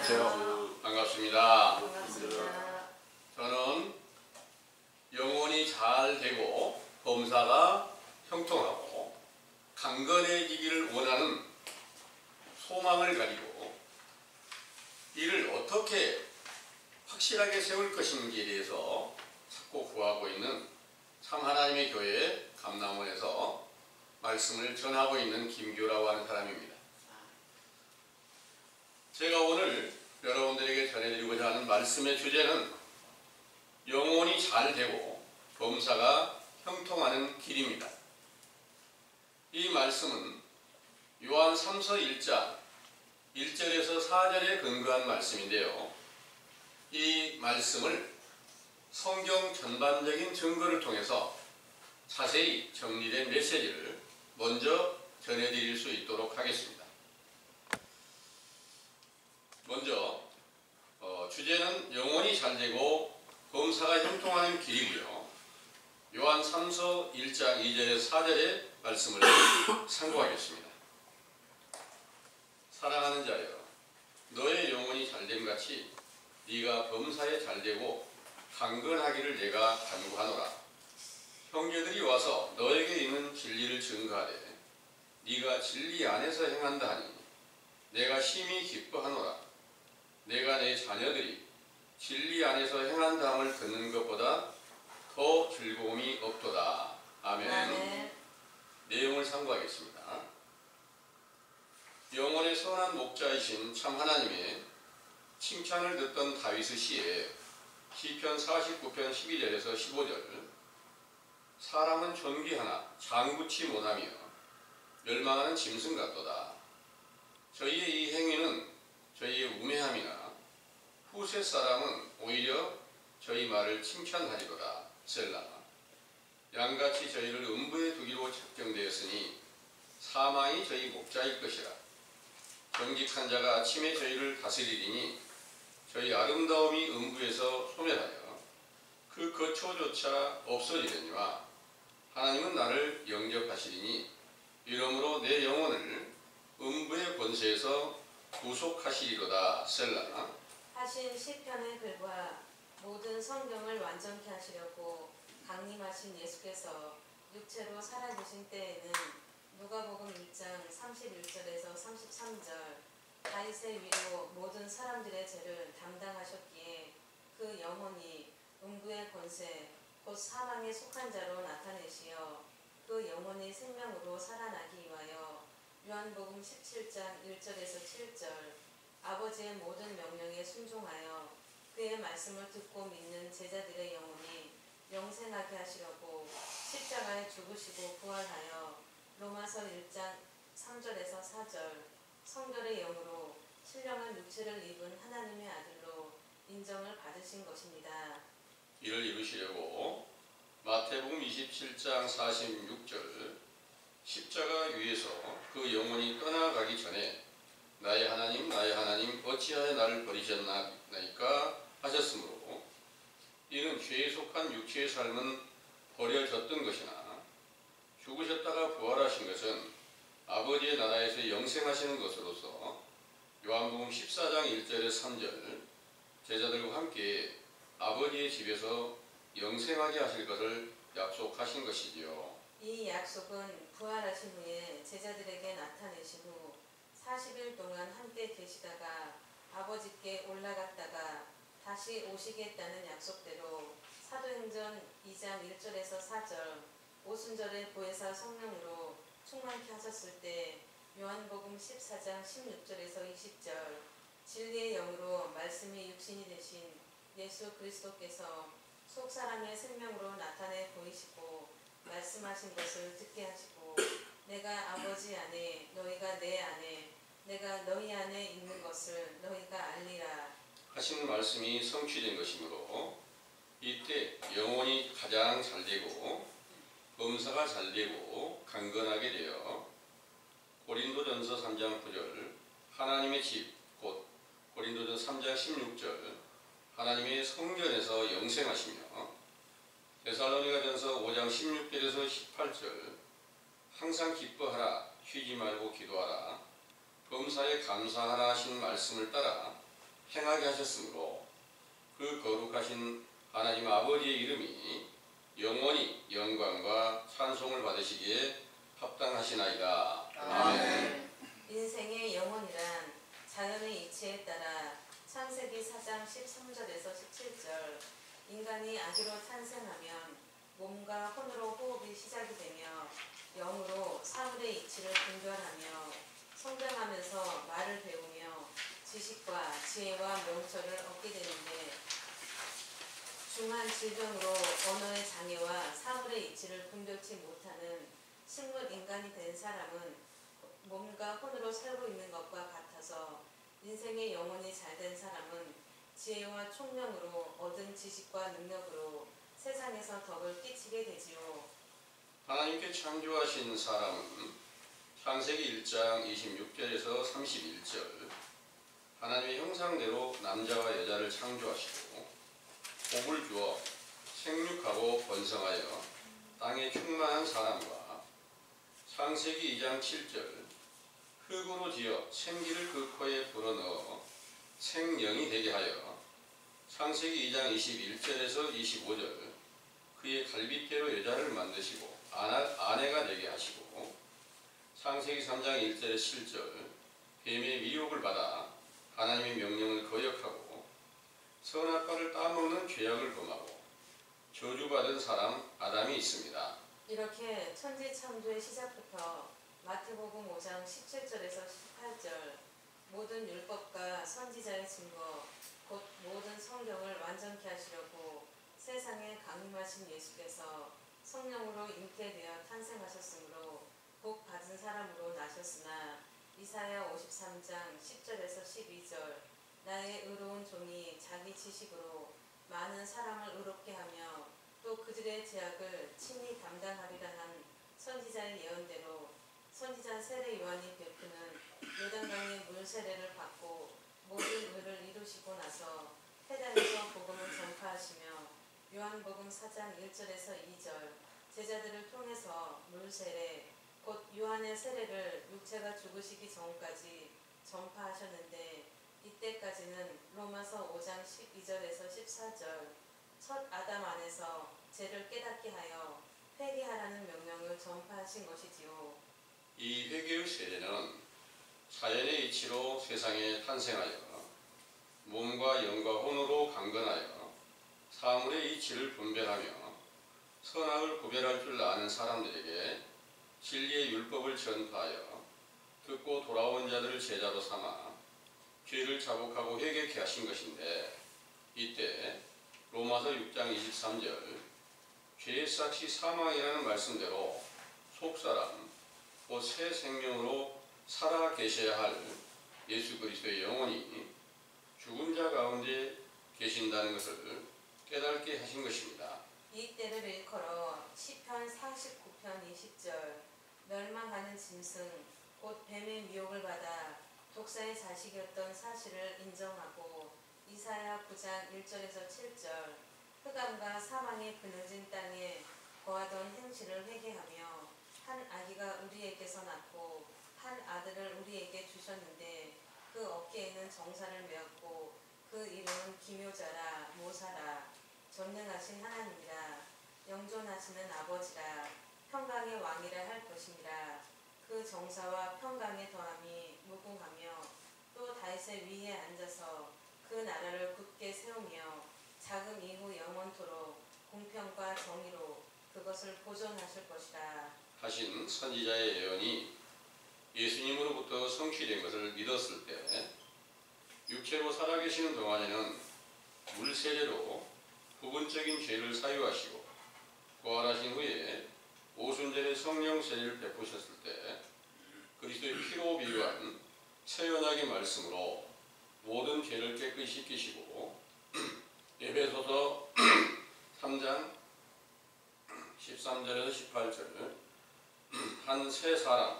안녕하세요. 반갑습니다. 반갑습니다. 저는 영혼이 잘 되고 범사가 형통하고 강건해지기를 원하는 소망을 가지고 이를 어떻게 확실하게 세울 것인지에 대해서 찾고 구하고 있는 참 하나님의 교회 감남원에서 말씀을 전하고 있는 김규라고 하는 사람입니다. 제가 오늘 여러분들에게 전해드리고자 하는 말씀의 주제는 영혼이 잘 되고 범사가 형통하는 길입니다. 이 말씀은 요한 3서 1장 1절에서 4절에 근거한 말씀인데요. 이 말씀을 성경 전반적인 증거를 통해서 자세히 정리된 메시지를 먼저 전해드릴 수 있도록 하겠습니다. 먼저 주제는 영혼이 잘 되고 범사가 형통하는 길이고요. 요한 3서 1장 2절에서 4절의 말씀을 참고하겠습니다. 사랑하는 자여, 너의 영혼이 잘됨 같이 네가 범사에 잘되고 강건하기를 내가 간구하노라. 형제들이 와서 너에게 있는 진리를 증거하되 네가 진리 안에서 행한다 하니 내가 심히 기뻐하노라. 내가 내 자녀들이 진리 안에서 행한다함을 듣는 것보다 더 즐거움이 없도다. 아멘. 내용을 참고하겠습니다. 영혼의 선한 목자이신 참 하나님의 칭찬을 듣던 다윗의 시에 시편 49편 12절에서 15절 사람은 존귀하나 장구치 못하며 멸망하는 짐승 같도다. 저희의 이 행위는 저희의 우매함이나 후세 사람은 오히려 저희 말을 칭찬하리로다. 셀라. 양같이 저희를 음부에 두기로 작정되었으니 사망이 저희 목자일 것이라. 정직한 자가 아침에 저희를 다스리리니 저희 아름다움이 음부에서 소멸하여 그 거처조차 없어지려니와 하나님은 나를 영접하시리니 이러므로 내 영혼을 음부의 권세에서 구속하시리로다. 셀라. 하신 시편의 글과 모든 성경을 완전케 하시려고 강림하신 예수께서 육체로 살아계신 때에는 누가복음 1장 31절에서 33절 다윗의 위로 모든 사람들의 죄를 담당하셨기에 그 영혼이 음부의 권세 곧 사망에 속한 자로 나타내시어 그 영혼이 생명으로 살아나기 위하여 요한복음 17장 1절에서 7절 아버지의 모든 명령에 순종하여 그의 말씀을 듣고 믿는 제자들의 영혼이 영생하게 하시려고 십자가에 죽으시고 부활하여 로마서 1장 3절에서 4절 성결의 영으로 신령한 육체를 입은 하나님의 아들로 인정을 받으신 것입니다. 이를 이루시려고 마태복음 27장 46절 십자가 위에서 그 영혼이 떠나가기 전에 나의 하나님 어찌하여 나를 버리셨나이까 하셨으므로 이는 죄에 속한 육체의 삶은 버려졌던 것이나 죽으셨다가 부활하신 것은 아버지의 나라에서 영생하시는 것으로서 요한복음 14장 1절에 3절 제자들과 함께 아버지의 집에서 영생하게 하실 것을 약속하신 것이지요. 이 약속은 부활하신 후에 제자들에게 나타내신 후 40일 동안 함께 계시다가 아버지께 올라갔다가 다시 오시겠다는 약속대로 사도행전 2장 1절에서 4절 오순절에 보혜사 성령으로 충만케 하셨을 때 요한복음 14장 16절에서 20절 진리의 영으로 말씀이 육신이 되신 예수 그리스도께서 속사람의 생명으로 나타내 보이시고 말씀하신 것을 듣게 하시고 내가 아버지 안에 너희가 내 안에 내가 너희 안에 있는 것을 너희가 알리라 하신 말씀이 성취된 것이므로 이때 영혼이 가장 잘되고 범사가 잘되고 강건하게 되어 고린도전서 3장 9절 하나님의 집 곧 고린도전 3장 16절 하나님의 성전에서 영생하시며 데살로니가전서 5장 16절에서 18절 항상 기뻐하라 쉬지 말고 기도하라 범사에 감사하라 하신 말씀을 따라 행하게 하셨으므로 그 거룩하신 하나님 아버지의 이름이 영원히 영광과 찬송을 받으시기에 합당하시나이다. 아멘. 인생의 영혼이란 자연의 이치에 따라 창세기 4장 13절에서 17절 인간이 아기로 탄생하면 몸과 혼으로 호흡이 시작이 되며 영으로 사물의 이치를 분별하며 성장하면서 말을 배우며 지식과 지혜와 명철을 얻게 되는데 중한 질병으로 언어의 장애와 사물의 이치를 분별치 못하는 식물 인간이 된 사람은 몸과 혼으로 살고 있는 것과 같아서 인생의 영혼이 잘된 사람은 지혜와 총명으로 얻은 지식과 능력으로 세상에서 덕을 끼치게 되지요. 하나님께 창조하신 사람은 창세기 1장 26절에서 31절 하나님의 형상대로 남자와 여자를 창조하시고 복을 주어 생육하고 번성하여 땅에 충만한 사람과 창세기 2장 7절 흙으로 지어 생기를 그 코에 불어넣어 생명이 되게 하여 창세기 2장 21절에서 25절 그의 갈빗대로 여자를 만드시고 아내가 되게 하시고 창세기 3장 1절에 7절 뱀의 미혹을 받아 하나님의 명령을 거역하고 선악과를 따먹는 죄악을 범하고 저주받은 사람 아담이 있습니다. 이렇게 천지 창조의 시작부터 마태복음 5장 17절에서 18절 모든 율법과 선지자의 증거 곧 모든 성경을 완전케 하시려고 세상에 강림하신 예수께서 성령으로 잉태되어 탄생하셨으므로 복 받은 사람으로 나셨으나 이사야 53장 10절에서 12절 나의 의로운 종이 자기 지식으로 많은 사람을 의롭게 하며 또 그들의 죄악을 친히 담당하리라 한 선지자의 예언대로 선지자 세례 요한이 베푸는 요단강의 물 세례를 받고 모든 의를 이루시고 나서 회당에서 복음을 전파하시며 요한복음 4장 1절에서 2절 제자들을 통해서 물 세례 곧 요한의 세례를 육체가 죽으시기 전까지 전파하셨는데 이때까지는 로마서 5장 12절에서 14절 첫 아담 안에서 죄를 깨닫게 하여 회개하라는 명령을 전파하신 것이지요. 이 회개의 세례는 자연의 이치로 세상에 탄생하여 몸과 영과 혼으로 강건하여 사물의 이치를 분별하며 선악을 구별할 줄 아는 사람들에게 진리의 율법을 전파하여 듣고 돌아온 자들을 제자로 삼아 죄를 자복하고 회개케 하신 것인데 이때 로마서 6장 23절 죄의 삭시 사망이라는 말씀대로 속사람 곧 새 생명으로 살아 계셔야 할 예수 그리스도의 영혼이 죽은 자 가운데 계신다는 것을 깨닫게 하신 것입니다. 이 때를 일컬어 시편 49편 20절 멸망하는 짐승 곧 뱀의 미혹을 받아 독사의 자식이었던 사실을 인정하고 이사야 9장 1절에서 7절 흑암과 사망의 그늘진 땅에 거하던 행실을 회개하며 한 아기가 우리에게서 낳고 한 아들을 우리에게 주셨는데 그 어깨에는 정사를 메었고 그 이름은 기묘자라 모사라 전능하신 하나님이라 영존하시는 아버지라 평강의 왕이라 할 것이니라. 그 정사와 평강의 더함이 무궁하며 또 다윗의 위에 앉아서 그 나라를 굳게 세우며 자금 이후 영원토록 공평과 정의로 그것을 보존하실 것이라 하신 선지자의 예언이 예수님으로부터 성취된 것을 믿었을 때 육체로 살아계시는 동안에는 물세례로 부분적인 죄를 사유하시고 부활하신 후에 오순절의 성령 세례를 베푸셨을 때 그리스도의 피로 비유한 체연하게 말씀으로 모든 죄를 깨끗이 씻기시고 에베소서 3장 13절에서 18절 한 새 사람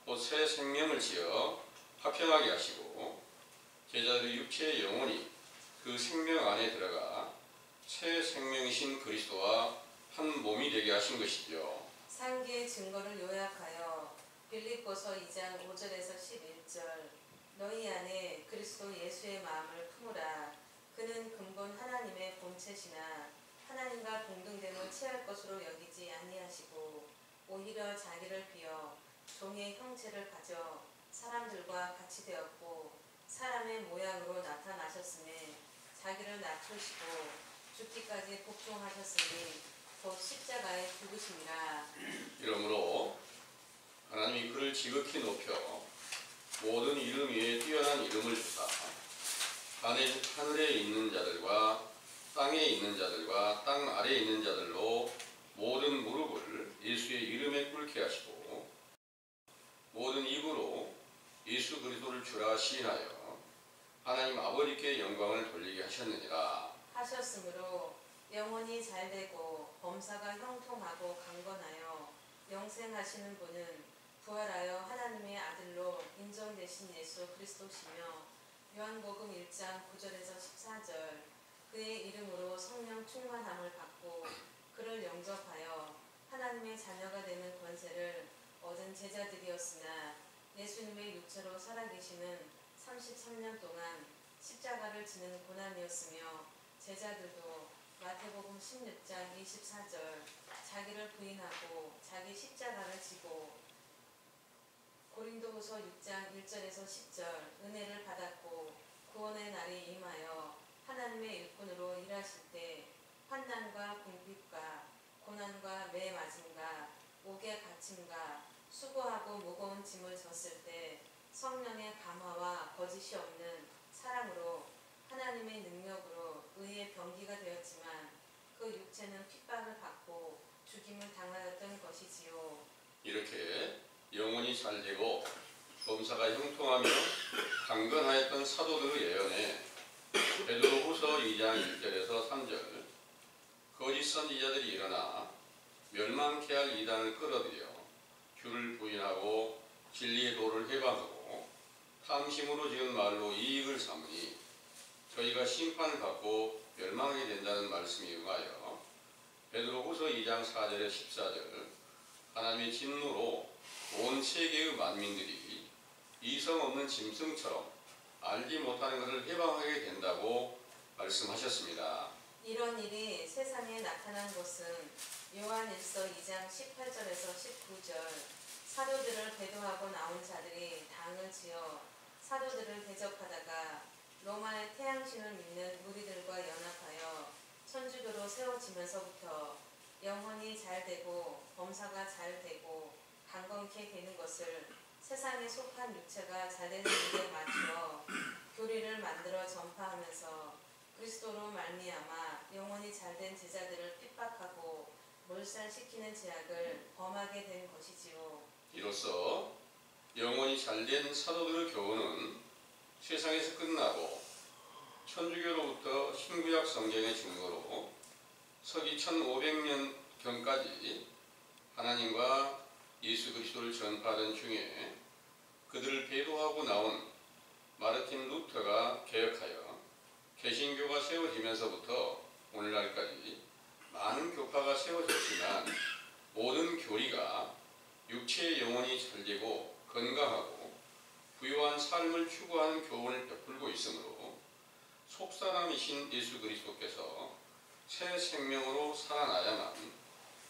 곧 새 생명을 지어 화평하게 하시고 제자들의 육체의 영혼이 그 생명 안에 들어가 새 생명이신 그리스도와 한 몸이 되게 하신 것이죠. 상기의 증거를 요약하여 빌립보서 2장 5절에서 11절 너희 안에 그리스도 그리스도 예수의 마음을 품으라. 그는 근본 하나님의 본체시나 하나님과 동등됨을 취할 것으로 여기지 아니하시고 오히려 자기를 비어 종의 형체를 가져 사람들과 같이 되었고 사람의 모양으로 나타나셨음에 자기를 낮추시고 죽기까지 복종하셨으니 곧 십자가에 죽으심이라. 이러므로 하나님이 그를 지극히 높여 모든 이름 위에 뛰어난 이름을 주사 하늘에 있는 자들과 땅에 있는 자들과 땅 아래에 있는 자들로 모든 무릎을 예수의 이름에 꿇게 하시고 모든 입으로 예수 그리스도를 주라 시인하여 하나님 아버지께 영광을 돌리게 하셨느니라. 하셨으므로 영혼이 잘되고 범사가 형통하고 강건하여 영생하시는 분은 부활하여 하나님의 아들로 인정되신 예수 그리스도시며 요한복음 1장 9절에서 14절 그의 이름으로 성령 충만함을 받고 그를 영접하여 하나님의 자녀가 되는 권세를 얻은 제자들이었으나 예수님의 육체로 살아계시는 33년 동안 십자가를 지는 고난이었으며 제자들도 마태복음 16장 24절 자기를 부인하고 자기 십자가를 지고 고린도후서 6장 1절에서 10절 은혜를 받았고 구원의 날이 임하여 하나님의 일꾼으로 일하실 때 환난과 궁핍과 고난과 매 맞음과 옥에 갇힘과 수고하고 무거운 짐을 졌을 때 성령의 감화와 거짓이 없는 사랑으로 하나님의 능력으로 의의 병기가 되었지만 그 육체는 핍박을 받고 죽임을 당하였던 것이지요. 이렇게 영혼이 잘되고 범사가 형통하며 강건하였던 사도들의 예언에 베드로후서 2장 1절에서 3절 거짓 선지자들이 일어나 멸망케 할 이단을 끌어들여 주를 부인하고 진리의 도를 해방하고 탐심으로 지은 말로 이익을 삼으니 저희가 심판을 받고 멸망하게 된다는 말씀이 응하여 베드로후서 2장 4절에 14절 하나님의 진노로 온 세계의 만민들이 이성 없는 짐승처럼 알지 못하는 것을 해방하게 된다고 말씀하셨습니다. 이런 일이 세상에 나타난 것은 요한일서 2장 18절에서 19절 사도들을 배도하고 나온 자들이 당을 지어 사도들을 대적하다가 로마의 태양신을 믿는 무리들과 연합하여 천주교로 세워지면서부터 영혼이 잘되고 범사가 잘되고 강건케 되는 것을 세상에 속한 육체가 잘되는 일에 맞추어 교리를 만들어 전파하면서 그리스도로 말미암아 영혼이 잘된 제자들을 핍박하고 몰살시키는 죄악을 범하게 된 것이지요. 이로써 영혼이 잘된 사도들의 교훈은 세상에서 끝나고 천주교로부터 신구약 성경의 증거로 서기 1500년경까지 하나님과 예수 그리스도를 전파하던 중에 그들을 배도하고 나온 마르틴 루터가 개혁하여 개신교가 세워지면서부터 오늘날까지 많은 교파가 세워졌지만 모든 교리가 육체의 영혼이 잘되고 건강하고 부유한 삶을 추구하는 교훈을 베풀고 있으므로 속사람이신 예수 그리스도께서 새 생명으로 살아나야만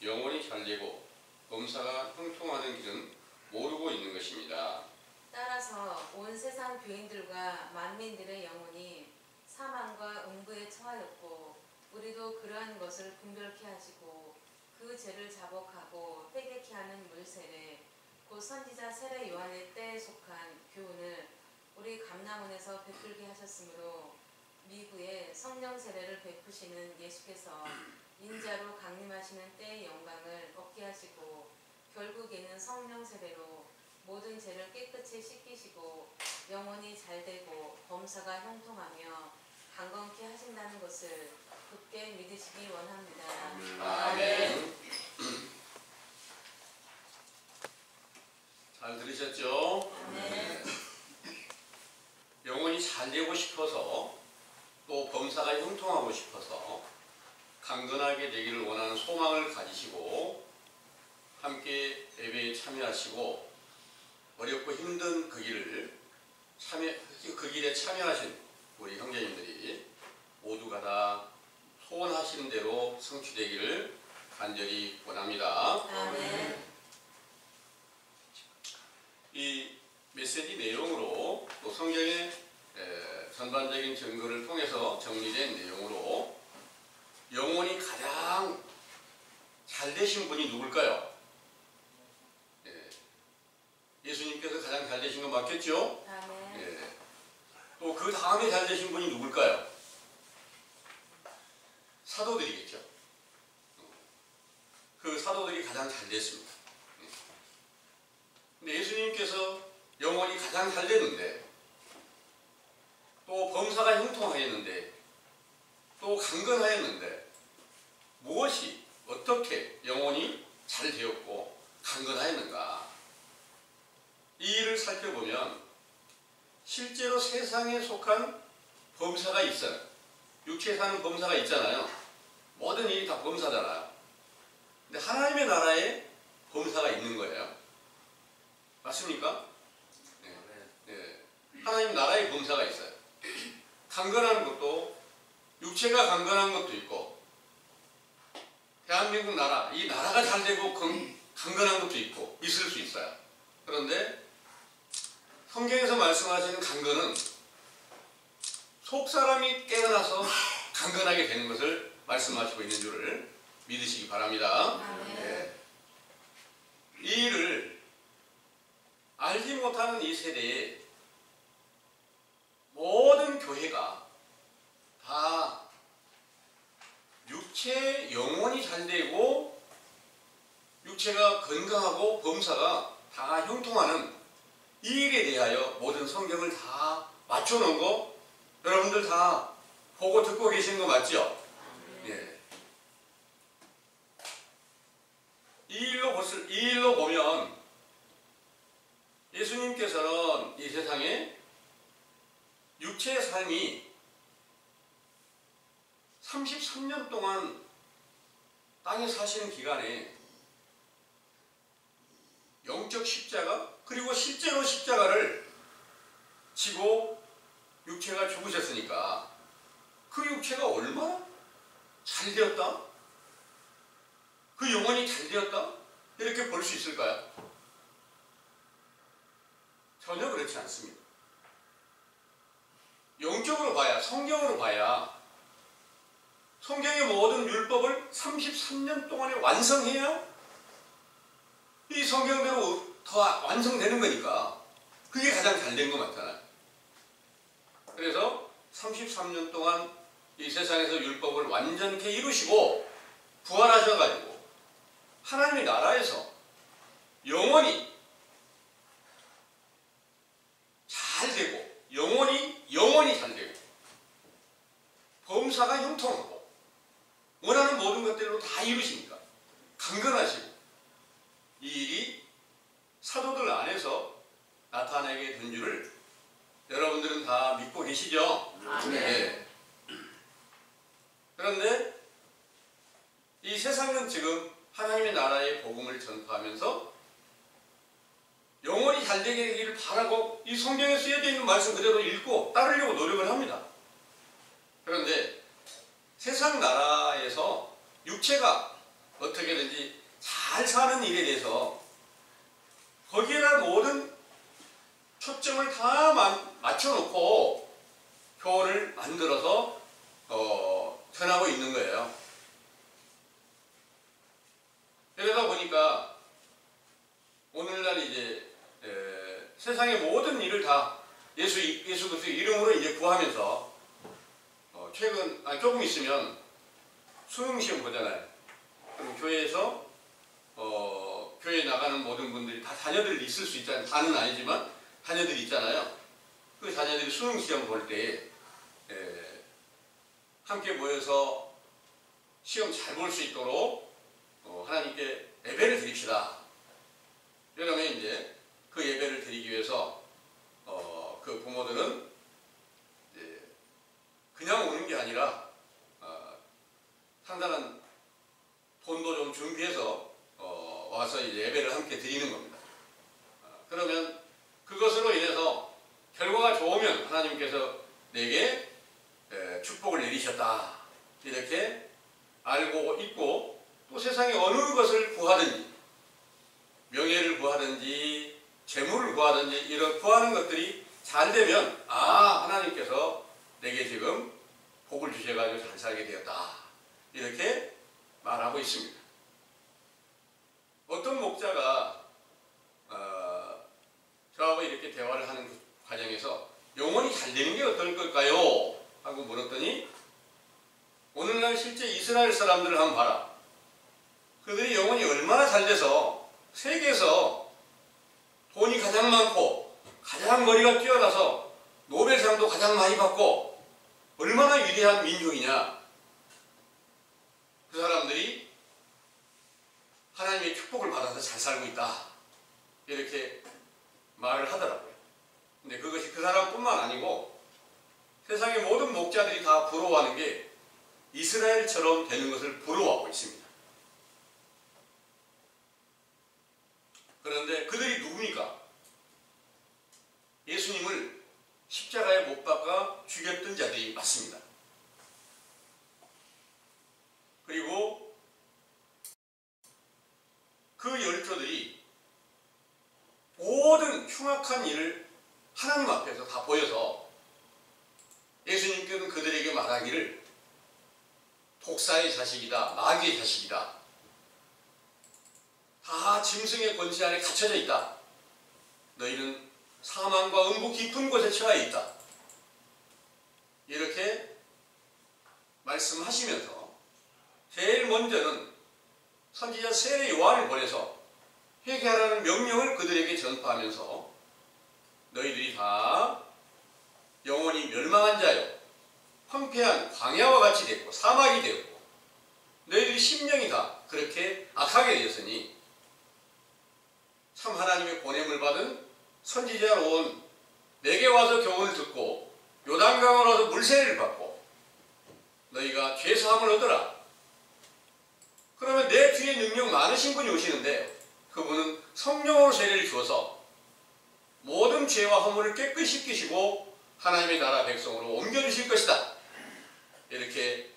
영혼이 잘되고 범사가 형통하는 길은 모르고 있는 것입니다. 따라서 온 세상 교인들과 만민들의 영혼이 사망과 음부에 처하였고 우리도 그러한 것을 분별케 하시고 그 죄를 자복하고 회개케 하는 물세례 곧 선지자 세례 요한의 때에 속한 교훈을 우리 감람원에서 베풀게 하셨으므로 미구에 성령 세례를 베푸시는 예수께서 인자로 강림하시는 때의 영광을 얻게 하시고 결국에는 성령 세례로 모든 죄를 깨끗이 씻기시고 영혼이 잘되고 범사가 형통하며 강건케 하신다는 것을 굳게 믿으시기 원합니다. 아멘. 잘 들으셨죠? 네. 영혼이 잘되고 싶어서 또 범사가 형통하고 싶어서 강건하게 되기를 원하는 소망을 가지시고 함께 예배에 참여하시고 어렵고 힘든 그 길을 그 길에 참여하신 우리 형제님들이 모두가 다 소원하시는 대로 성취되기를 간절히 원합니다. 아멘. 이 메시지 내용으로 또 성경의 전반적인 증거를 통해서 정리된 내용으로 영혼이 가장 잘 되신 분이 누굴까요? 예수님께서 가장 잘 되신 건 맞겠죠? 아멘. 또 그 다음에 잘 되신 분이 누굴까요? 사도들이겠죠. 그 사도들이 가장 잘 됐습니다. 근데 예수님께서 영혼이 가장 잘 됐는데, 또 범사가 형통하였는데, 또 강건하였는데, 무엇이 어떻게 영혼이 잘 되었고 강건하였는가? 이 일을 살펴보면 실제로 세상에 속한 범사가 있어요. 육체에 사는 범사가 있잖아요. 모든 일이 다 범사잖아요. 근데 하나님의 나라에 범사가 있는 거예요. 맞습니까? 네. 하나님 나라에 범사가 있어요. 강건한 것도, 육체가 강건한 것도 있고, 대한민국 나라, 이 나라가 잘 되고 강건한 것도 있고 있을 수 있어요. 그런데 성경에서 말씀하시는 강건은 속사람이 깨어나서 강건하게 되는 것을 말씀하시고 있는 줄을 믿으시기 바랍니다. 네. 이 일을 알지 못하는 이 세대에 모든 교회가 다 육체 영혼이 잘 되고 육체가 건강하고 범사가 다 형통하는 이 일에 대하여 모든 성경을 다 맞춰놓은 거 여러분들 다 보고 듣고 계신 거 맞죠? 예. 이 일로 보면 예수님께서는 이 세상에 육체의 삶이 33년 동안 땅에 사시는 기간에 영적 십자가, 그리고 실제로 십자가를 지고 육체가 죽으셨으니까 그 육체가 얼마나 잘 되었다? 그 영혼이 잘 되었다? 이렇게 볼 수 있을까요? 전혀 그렇지 않습니다. 영적으로 봐야, 성경으로 봐야 성경의 모든 율법을 33년 동안에 완성해야 이 성경대로 더 완성되는 거니까 그게 가장 잘 된 거 맞잖아요. 그래서 33년 동안 이 세상에서 율법을 완전케 이루시고 부활하셔가지고 하나님의 나라에서 영원히 잘 되고 영원히 잘 되고 범사가 형통하고 원하는 모든 것들로 다 이루시니까 강건하시고 이 일이 사도들 안에서 나타나게 된 줄을 여러분들은 다 믿고 계시죠? 네. 그런데 이 세상은 지금 하나님의 나라의 복음을 전파하면서 영원히 잘 되기를 바라고 이 성경에 쓰여져 있는 말씀 그대로 읽고 따르려고 노력을 합니다. 그런데 세상 나라에서 육체가 어떻게든지 잘 사는 일에 대해서 거기에다 모든 초점을 다 맞춰놓고 교훈을 만들어서 전하고 있는 거예요. 그러다 보니까 오늘날 이제 세상의 모든 일을 다 예수 그리스도의 이름으로 이제 구하면서 조금 있으면 수능 시험 보잖아요. 그럼 교회에서 교회에 나가는 모든 분들이 다 자녀들이 있을 수 있잖아요. 다는 아니지만 자녀들이 있잖아요. 그 자녀들이 수능 시험 볼 때 함께 모여서 시험 잘 볼 수 있도록 하나님께 예배를 드립시다. 이러면 이제 그 예배를 드리기 위해서 그 부모들은 이제 그냥 오는 게 아니라 상당한 돈도 좀 준비해서 와서 이제 예배를 함께 드리는 겁니다. 그러면 그것으로 인해서 결과가 좋은 보면 하나님께서 내게 축복을 내리셨다 이렇게 알고 있고, 또 세상에 어느 것을 구하든지 명예를 구하든지 재물을 구하든지 이런 구하는 것들이 잘 되면 하나님께서 내게 지금 복을 주셔가지고 잘 살게 되었다 이렇게 말하고 있습니다. 어떤 목자가 저하고 이렇게 대화를 하는 그 과정에서 영혼이 잘 되는 게 어떨 걸까요? 하고 물었더니, 오늘날 실제 이스라엘 사람들을 한번 봐라. 그들이 영혼이 얼마나 잘 돼서 세계에서 돈이 가장 많고 가장 머리가 뛰어나서 노벨상도 가장 많이 받고 얼마나 위대한 민족이냐. 그 사람들이 하나님의 축복을 받아서 잘 살고 있다 이렇게 말을 하더라고요. 근데 그것이 그 사람뿐만 아니고 세상의 모든 목자들이 다 부러워하는 게 이스라엘처럼 되는 것을 부러워하고 있습니다. 그런데 그들이 누굽니까? 예수님을 십자가에 못 박아 죽였던 자들이 맞습니다. 그리고 그 열조들이 모든 흉악한 일을 하나님 앞에서 다 보여서 예수님께서는 그들에게 말하기를 독사의 자식이다, 마귀의 자식이다, 다 짐승의 권세 안에 갇혀져 있다, 너희는 사망과 음부 깊은 곳에 처해 있다 이렇게 말씀하시면서 제일 먼저는 선지자 세례 요한을 보내서 회개하라는 명령을 그들에게 전파하면서 너희들이 다 영원히 멸망한 자요 황폐한 광야와 같이 됐고 사막이 되었고 너희들이 심령이 다 그렇게 악하게 되었으니 참 하나님의 보냄을 받은 선지자로 내게 와서 교훈을 듣고 요단강을 와서 물세례를 받고 너희가 죄사함을 얻으라. 그러면 내 뒤에 능력 많으신 분이 오시는데 그분은 성령으로 세례를 주어서 모든 죄와 허물을 깨끗이 씻기시고 하나님의 나라 백성으로 옮겨주실 것이다. 이렇게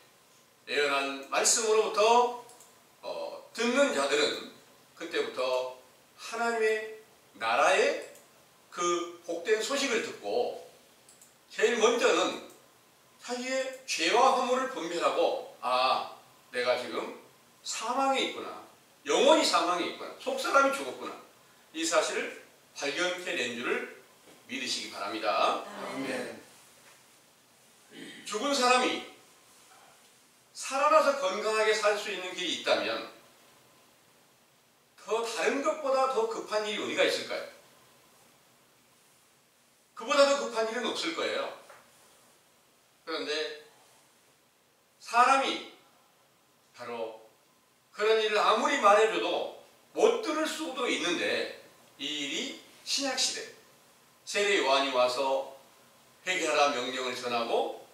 예언한 말씀으로부터 듣는 자들은 그때부터 하나님의 나라의 그 복된 소식을 듣고 제일 먼저는 자기의 죄와 허물을 분별하고 내가 지금 사망에 있구나, 영원히 사망에 있구나, 속사람이 죽었구나 이 사실을 발견케 된 줄을 믿으시기 바랍니다. 아멘. 죽은 사람이 살아나서 건강하게 살 수 있는 길이 있다면 더 다른 것보다 더 급한 일이 어디가 있을까요? 그보다 더 급한 일은 없을 거예요. 그런데 사람이 바로 그런 일을 아무리 말해줘도 못 들을 수도 있는데 이 일이 신약시대 세례 요한이 와서 회개하라 명령을 전하고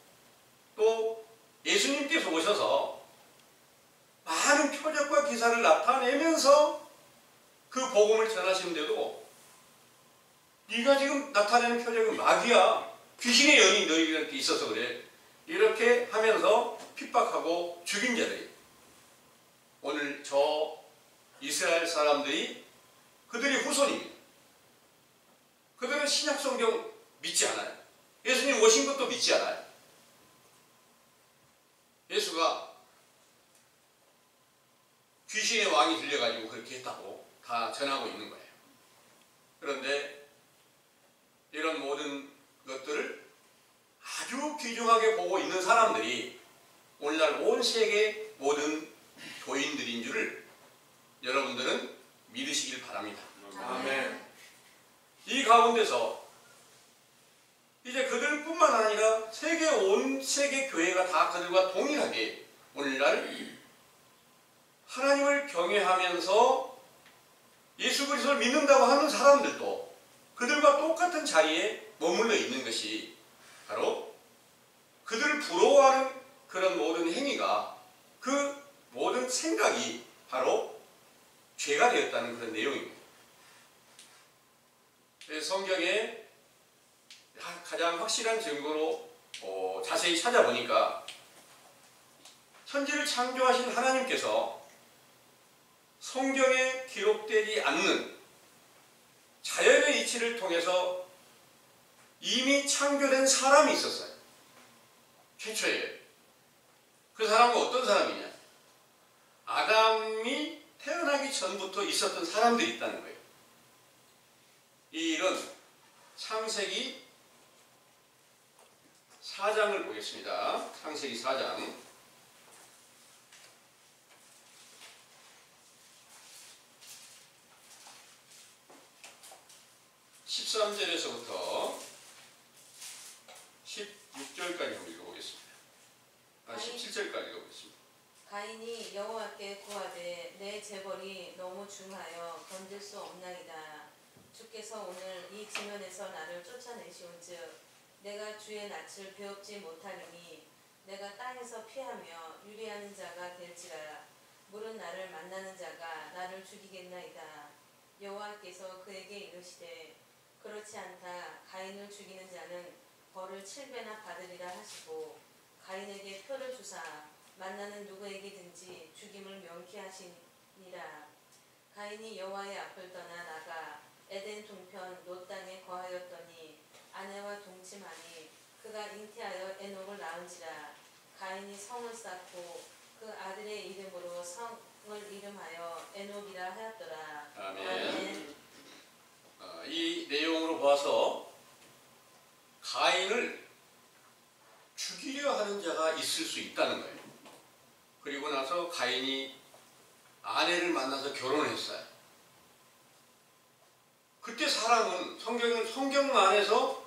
또 예수님께서 오셔서 많은 표적과 기사를 나타내면서 그 복음을 전하시는데도 네가 지금 나타내는 표적은 마귀야, 귀신의 영이 너희들한테 있어서 그래 이렇게 하면서 핍박하고 죽인 자들이 오늘 저 이스라엘 사람들이 그들이 후손입니다. 그들은 신약 성경 믿지 않아요. 예수님 오신 것도 믿지 않아요. 예수가 귀신의 왕이 들려가지고 그렇게 했다고 다 전하고 있는 거예요. 그런데 이런 모든 것들을 아주 귀중하게 보고 있는 사람들이 오늘날 온 세계 모든 교인들인 줄을 여러분들은 믿으시길 바랍니다. 아멘. 이 가운데서 이제 그들뿐만 아니라 온 세계 교회가 다 그들과 동일하게 오늘날 하나님을 경외하면서 예수 그리스도를 믿는다고 하는 사람들도 그들과 똑같은 자리에 머물러 있는 것이 바로 그들을 부러워하는 그런 모든 행위가, 그 모든 생각이 바로 죄가 되었다는 그런 내용입니다. 성경에 가장 확실한 증거로 자세히 찾아보니까 천지를 창조하신 하나님께서 성경에 기록되지 않는 자연의 이치를 통해서 이미 창조된 사람이 있었어요. 최초에. 그 사람은 어떤 사람이냐? 아담이 태어나기 전부터 있었던 사람들이 있다는 거예요. 이 일은 창세기 4장을 보겠습니다. 창세기 4장 13절에서부터 16절까지 한번 읽어보겠습니다. 17절까지 읽어보겠습니다. 가인이 여호와께 구하되 내 재벌이 너무 중하여 건질 수 없나이다. 주께서 오늘 이 지면에서 나를 쫓아내시온즉 내가 주의 낯을 배웁지 못하리니 내가 땅에서 피하며 유리하는 자가 될지라. 물은 나를 만나는 자가 나를 죽이겠나이다. 여호와께서 그에게 이르시되 그렇지 않다. 가인을 죽이는 자는 벌을 7배나 받으리라 하시고 가인에게 표를 주사 만나는 누구에게든지 죽임을 명쾌하시니라. 가인이 여호와의 앞을 떠나 나가 에덴 동편 롯 땅에 거하였더니 아내와 동침하니 그가 잉태하여 에녹을 낳은지라. 가인이 성을 쌓고 그 아들의 이름으로 성을 이름하여 에녹이라 하였더라. 아멘. 이 내용으로 봐서 가인을 죽이려 하는 자가 있을 수 있다는 거예요. 그리고 나서 가인이 아내를 만나서 결혼을 했어요. 그때 사람은 성경 안에서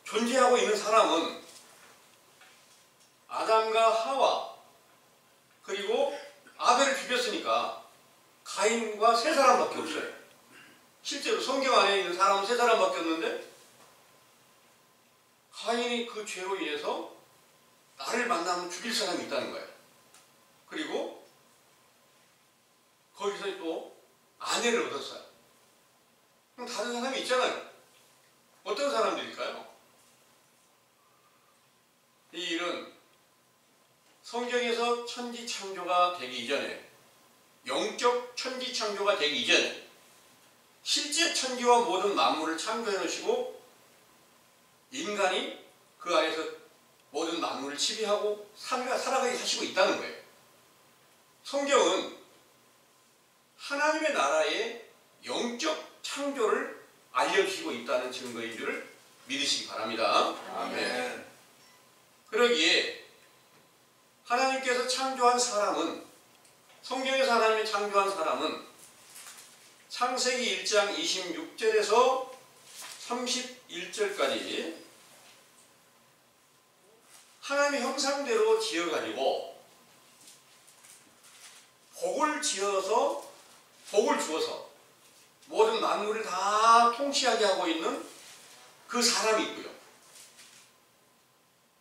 존재하고 있는 사람은 아담과 하와 그리고 아벨을 죽였으니까 가인과 세 사람밖에 없어요. 실제로 성경 안에 있는 사람은 세 사람밖에 없는데 가인이 그 죄로 인해서 나를 만나면 죽일 사람이 있다는 거예요. 그리고 거기서 또 아내를 얻었어요. 그럼 다른 사람이 있잖아요. 어떤 사람들일까요? 이 일은 성경에서 천지 창조가 되기 이전에, 영적 천지 창조가 되기 이전에 실제 천지와 모든 만물을 창조해 놓으시고 인간이 그 안에서 모든 만물을 지배하고 살아가게 하시고 있다는 거예요. 성경은 하나님의 나라의 영적 창조를 알려주시고 있다는 증거인 줄을 믿으시기 바랍니다. 아멘. 그러기에 하나님께서 창조한 사람은, 성경에서 하나님이 창조한 사람은 창세기 1장 26절에서 31절까지 하나님의 형상대로 지어가지고 복을 주어서 모든 만물을 다 통치하게 하고 있는 그 사람이 있고요.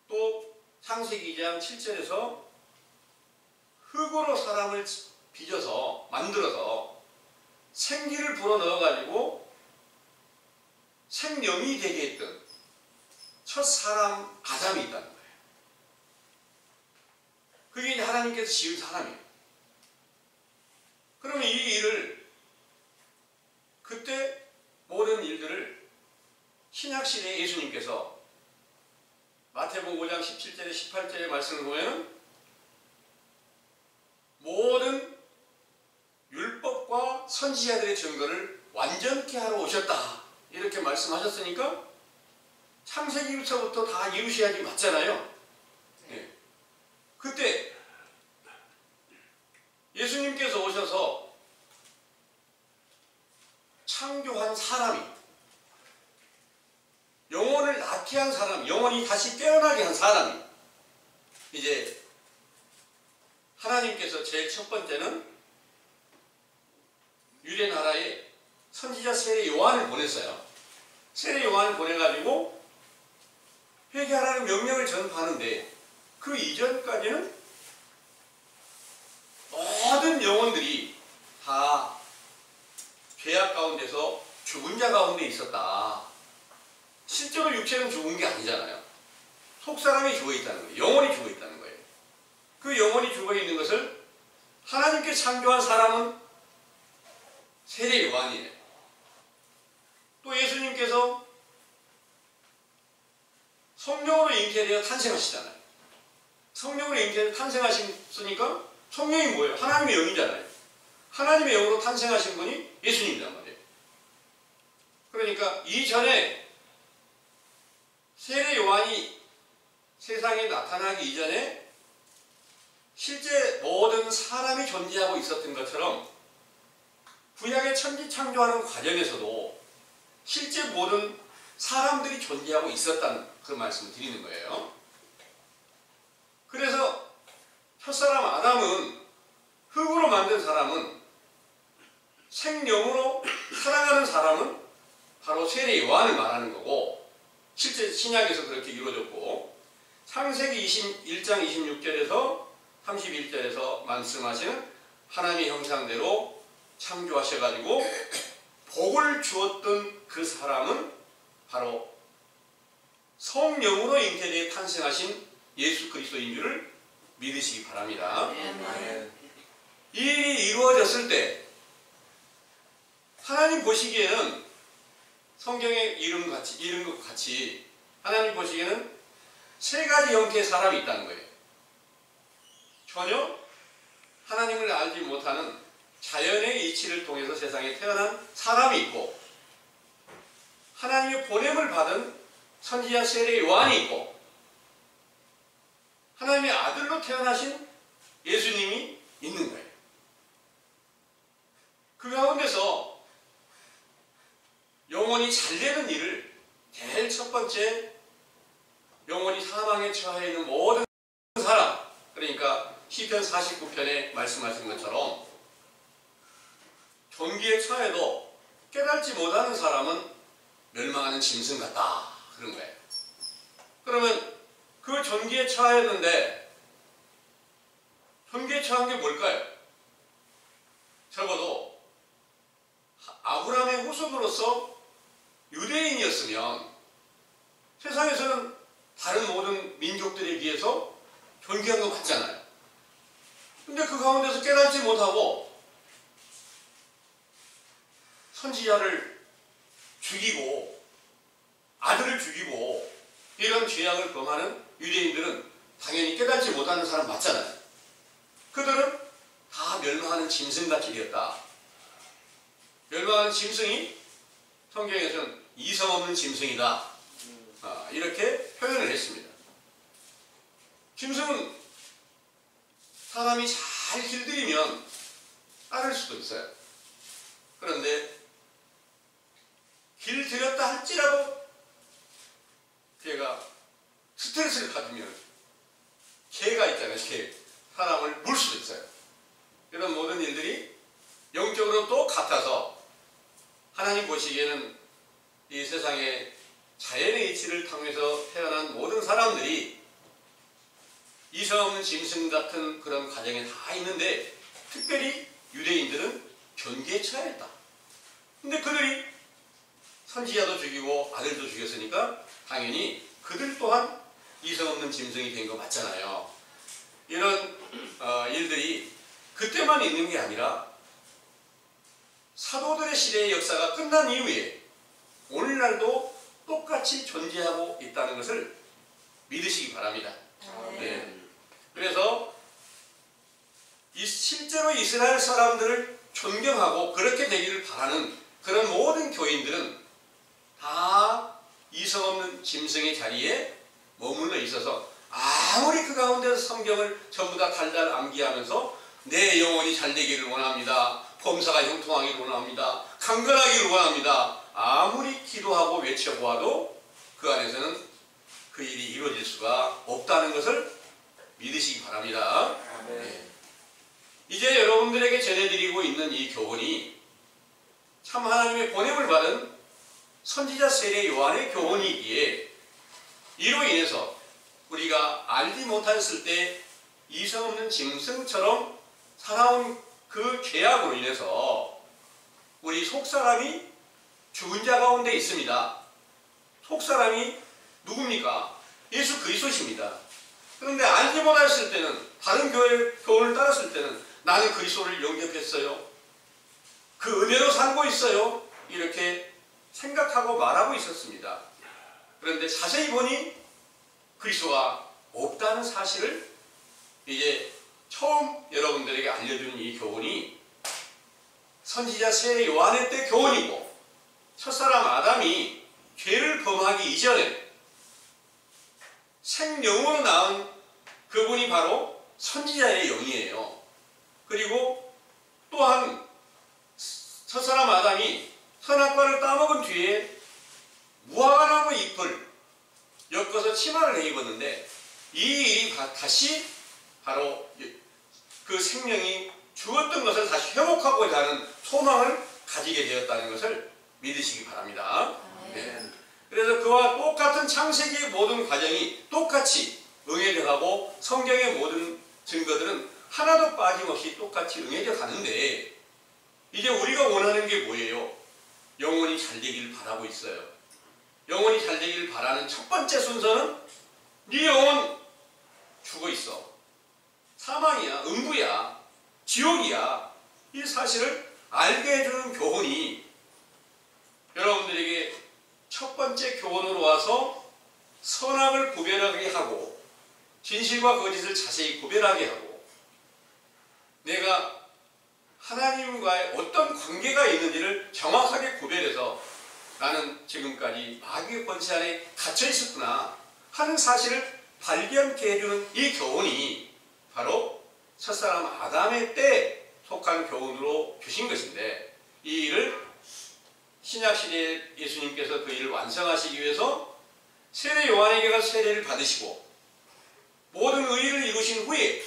또 창세기 2장 7절에서 흙으로 사람을 빚어서 만들어서 생기를 불어넣어가지고 생명이 되게 했던 첫 사람 아담이 있다는 거예요. 그게 이제 하나님께서 지은 사람이에요. 그러면 이 일을, 그때 모든 일들을 신약시대의 예수님께서 마태복음 5장 17절에 18절의 말씀을 보면 모든 율법과 선지자들의 증거를 완전케 하러 오셨다, 이렇게 말씀하셨으니까 창세기부터 다 이루셔야지 맞잖아요. 네. 그때 예수님께서 오셔서 창조한 사람이, 영혼을 낳게 한 사람, 영혼이 다시 깨어나게 한 사람이, 이제 하나님께서 제일 첫 번째는 유대 나라에 선지자 세례 요한을 보냈어요. 세례 요한을 보내가지고 회개하라는 명령을 전파하는데, 그 이전까지는 모든 영혼들이 다 죄악 가운데서 죽은 자 가운데 있었다. 실제로 육체는 죽은 게 아니잖아요. 속사람이 죽어 있다는 거예요. 영혼이 죽어 있다는 거예요. 그 영혼이 죽어 있는 것을 하나님께 창조한 사람은 세례 요한이에요. 또 예수님께서 성령으로 잉태되어 탄생하시잖아요. 성령으로 잉태되어 탄생하셨으니까 성령이 뭐예요? 하나님의 영이잖아요. 하나님의 영으로 탄생하신 분이 예수님이란 말이에요. 그러니까 이전에 세례 요한이 세상에 나타나기 이전에 실제 모든 사람이 존재하고 있었던 것처럼 구약의 천지 창조하는 과정에서도 실제 모든 사람들이 존재하고 있었다는 그 말씀을 드리는 거예요. 그래서 첫사람 아담은, 흙으로 만든 사람은, 생명으로 살아가는 사람은 바로 세례 요한을 말하는 거고, 실제 신약에서 그렇게 이루어졌고, 창세기 21장 26절에서 31절에서 말씀하시는 하나님의 형상대로 창조하셔가지고 복을 주었던 그 사람은 바로 성령으로 잉태되어 탄생하신 예수 그리스도인 줄을 믿으시기 바랍니다. 이 일이 이루어졌을 때 하나님 보시기에는 성경에 이른 것 같이 하나님 보시기에는 세 가지 형태의 사람이 있다는 거예요. 전혀 하나님을 알지 못하는 자연의 이치를 통해서 세상에 태어난 사람이 있고, 하나님의 보냄을 받은 선지자 세례 요한이 있고, 하나님의 아들로 태어나신 예수님이 있는 거예요. 그 가운데서 영혼이 잘되는 일을 제일 첫 번째, 영혼이 사망에 처해 있는 모든 사람, 그러니까 시편 49편에 말씀하신 것처럼 존귀에 처해도 깨닫지 못하는 사람은 멸망하는 짐승 같다, 그런 거예요. 그러면 그 존귀에 처했는데 존귀에 처한 게 뭘까요? 적어도 아브라함의 후손으로서 유대인이었으면 세상에서는 다른 모든 민족들에 비해서 존귀한 거 같잖아요. 근데 그 가운데서 깨닫지 못하고 선지자를 죽이고 아들을 죽이고 이런 죄악을 범하는 유대인들은 당연히 깨닫지 못하는 사람 맞잖아요. 그들은 다 멸망하는 짐승같이 되었다. 멸망하는 짐승이 성경에서는 이성 없는 짐승이다, 이렇게 표현을 했습니다. 짐승은 사람이 잘 길들이면 따를 수도 있어요. 그런데 길들였다 할지라도 걔가 스트레스를 받으면 개가 있잖아요. 개. 사람을 물 수도 있어요. 이런 모든 일들이 영적으로 또 같아서 하나님 보시기에는 이 세상에 자연의 이치를 통해서 태어난 모든 사람들이 이성 없는 짐승 같은 그런 과정에 다 있는데, 특별히 유대인들은 존귀에 처했다. 근데 그들이 선지자도 죽이고 아들도 죽였으니까 당연히 그들 또한 이성 없는 짐승이 된 거 맞잖아요. 이런 일들이 그때만 있는 게 아니라 사도들의 시대의 역사가 끝난 이후에 오늘날도 똑같이 존재하고 있다는 것을 믿으시기 바랍니다. 네. 그래서 실제로 이스라엘 사람들을 존경하고 그렇게 되기를 바라는 그런 모든 교인들은 다 이성 없는 짐승의 자리에 머물러 있어서 아무리 그 가운데서 성경을 전부 다 달달 암기하면서 내 영혼이 잘되기를 원합니다, 범사가 형통하기를 원합니다, 강건하기를 원합니다, 아무리 기도하고 외쳐보아도 그 안에서는 그 일이 이루어질 수가 없다는 것을 믿으시기 바랍니다. 네. 이제 여러분들에게 전해드리고 있는 이 교훈이 참 하나님의 보냄을 받은 선지자 세례 요한의 교훈이기에 이로 인해서 우리가 알지 못했을 때 이성 없는 짐승처럼 살아온 그 죄악으로 인해서 우리 속사람이 죽은 자 가운데 있습니다. 속사람이 누굽니까? 예수 그리스도십니다. 그런데 알지 못했을 때는, 다른 교훈을 따랐을 때는 나는 그리스도를 영접했어요, 그 은혜로 살고 있어요, 이렇게 생각하고 말하고 있었습니다. 그런데 자세히 보니 그리스도가 없다는 사실을 이제 처음 여러분들에게 알려주는 이 교훈이 선지자 세 요한의 때 교훈이고, 첫사람 아담이 죄를 범하기 이전에 생명으로 낳은 그분이 바로 선지자의 영이에요. 그리고 또한 첫사람 아담이 선악과를 따먹은 뒤에 무화과나무 잎을 엮어서 치마를 해 입었는데, 이 일이 다시 바로 그 생명이 죽었던 것을 다시 회복하고자 하는 소망을 가지게 되었다는 것을 믿으시기 바랍니다. 네. 그래서 그와 똑같은 창세기의 모든 과정이 똑같이 응해져 가고, 성경의 모든 증거들은 하나도 빠짐없이 똑같이 응해져 가는데, 이제 우리가 원하는 게 뭐예요? 영혼이 잘 되기를 바라고 있어요. 영혼이 잘 되기를 바라는 첫 번째 순서는 네 영혼 죽어 있어, 사망이야, 음부야, 지옥이야, 이 사실을 알게 해주는 교훈이 여러분들에게 첫 번째 교훈으로 와서 선악을 구별하게 하고, 진실과 거짓을 자세히 구별하게 하고, 내가 하나님과의 어떤 관계가 있는지를 정확하게 구별해서 나는 지금까지 마귀의 권세 안에 갇혀 있었구나 하는 사실을 발견케 해주는 이 교훈이 바로 첫사람 아담의 때 속한 교훈으로 주신 것인데, 이 일을 신약시대에 예수님께서 그 일을 완성하시기 위해서 세례 요한에게 가서 세례를 받으시고 모든 의의를 이루신 후에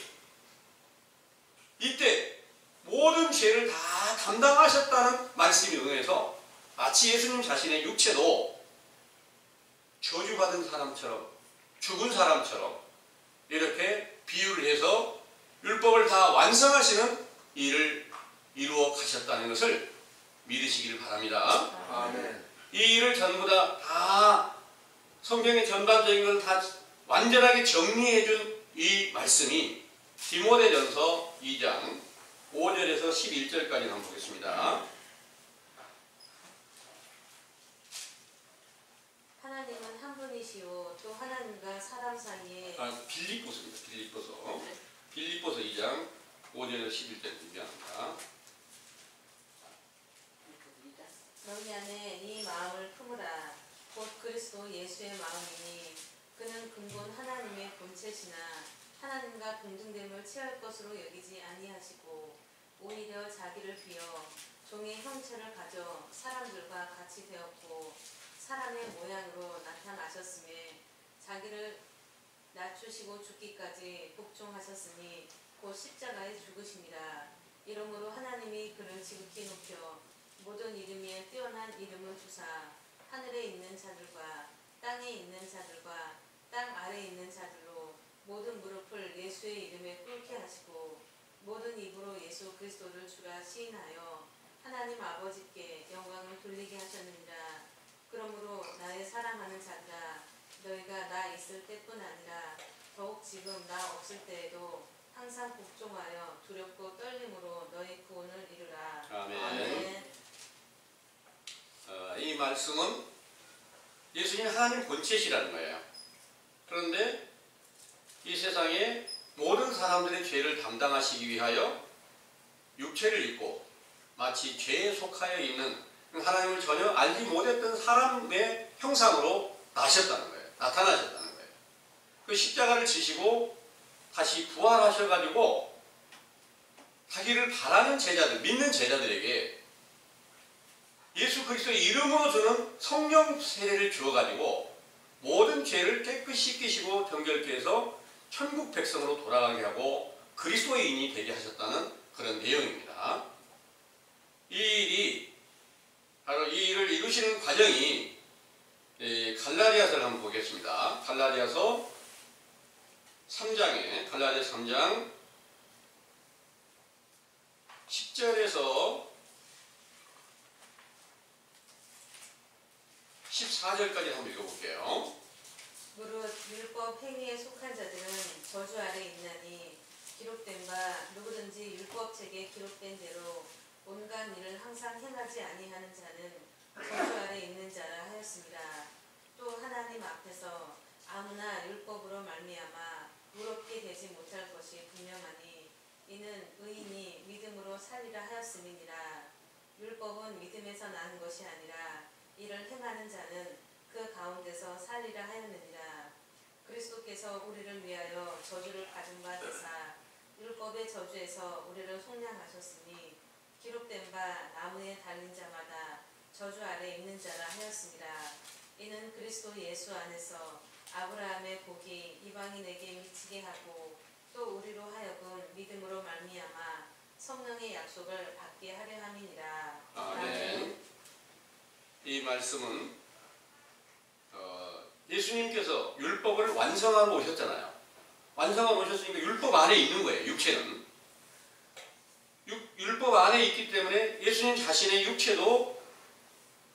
이때 모든 죄를 다 담당하셨다는 말씀이 응해서 마치 예수님 자신의 육체도 저주받은 사람처럼, 죽은 사람처럼 이렇게 비유를 해서 율법을 다 완성하시는 일을 이루어 가셨다는 것을 믿으시기를 바랍니다. 아멘. 이 일을 전부 다 성경의 전반적인 걸 다 완전하게 정리해준 이 말씀이 디모데전서 2장 5절에서 11절까지 한번 보겠습니다. 하나님은 한 분이시오. 또 하나님과 사람 사이에 빌립보서입니다. 빌립보서 2장 5절에서 11절 준비합니다. 너희 안에 이 마음을 품으라. 곧 그리스도 예수의 마음이니 그는 근본 하나님의 본체시나 하나님과 동등됨을 취할 것으로 여기지 아니하시고 오히려 자기를 비어 종의 형체를 가져 사람들과 같이 되었고 사람의 모양으로 나타나셨음에 자기를 낮추시고 죽기까지 복종하셨으니 곧 십자가에 죽으심이라. 이러므로 하나님이 그를 지극히 높여 모든 이름에 뛰어난 이름을 주사 하늘에 있는 자들과 땅에 있는 자들과 땅 아래에 있는 자들로 모든 무릎을 예수의 이름에 꿇게 하시고 모든 입으로 예수 그리스도를 주라 시인하여 하나님 아버지께 영광을 돌리게 하셨느니라. 그러므로 나의 사랑하는 자들아, 너희가 나 있을 때뿐 아니라 더욱 지금 나 없을 때에도 항상 복종하여 두렵고 떨림으로 너희 구원을 이루라. 아멘. 아멘. 이 말씀은 예수님 하나님 본체시라는 거예요. 그런데 이 세상에 모든 사람들의 죄를 담당하시기 위하여 육체를 입고 마치 죄에 속하여 있는 하나님을 전혀 알지 못했던 사람의 형상으로 나타나셨다는 거예요. 그 십자가를 지시고 다시 부활하셔가지고 자기를 바라는 제자들, 믿는 제자들에게 예수 그리스도의 이름으로 주는 성령 세례를 주어가지고 모든 죄를 깨끗이 씻기시고 정결케 해서 천국 백성으로 돌아가게 하고 그리스도인이 되게 하셨다는 그런 내용입니다. 바로 이 일을 이루시는 과정이 갈라디아서를 한번 보겠습니다. 갈라디아서 3장 10절에서 14절까지 한번 읽어볼게요. 무릇 율법 행위에 속한 자들은 저주 아래 있나니 기록된 바 누구든지 율법책에 기록된 대로 온갖 일을 항상 행하지 아니하는 자는 저주 아래 있는 자라 하였습니다. 또 하나님 앞에서 아무나 율법으로 말미암아 의롭게 되지 못할 것이 분명하니 이는 의인이 믿음으로 살리라 하였음이니라. 율법은 믿음에서 나는 것이 아니라 이를 행하는 자는 그 가운데서 살리라 하였느니라. 그리스도께서 우리를 위하여 저주를 받은 바 되사 율법의 저주에서 우리를 속량하셨으니 기록된 바 나무에 달린 자마다 저주 아래 있는 자라 하였습니다. 이는 그리스도 예수 안에서 아브라함의 복이 이방인에게 미치게 하고 또 우리로 하여금 믿음으로 말미암아 성령의 약속을 받게 하려 함이니라. 아멘. 이 말씀은 예수님께서 율법을 완성하고 오셨잖아요. 완성하고 오셨으니까 율법 안에 있는 거예요. 육체는. 율법 안에 있기 때문에 예수님 자신의 육체도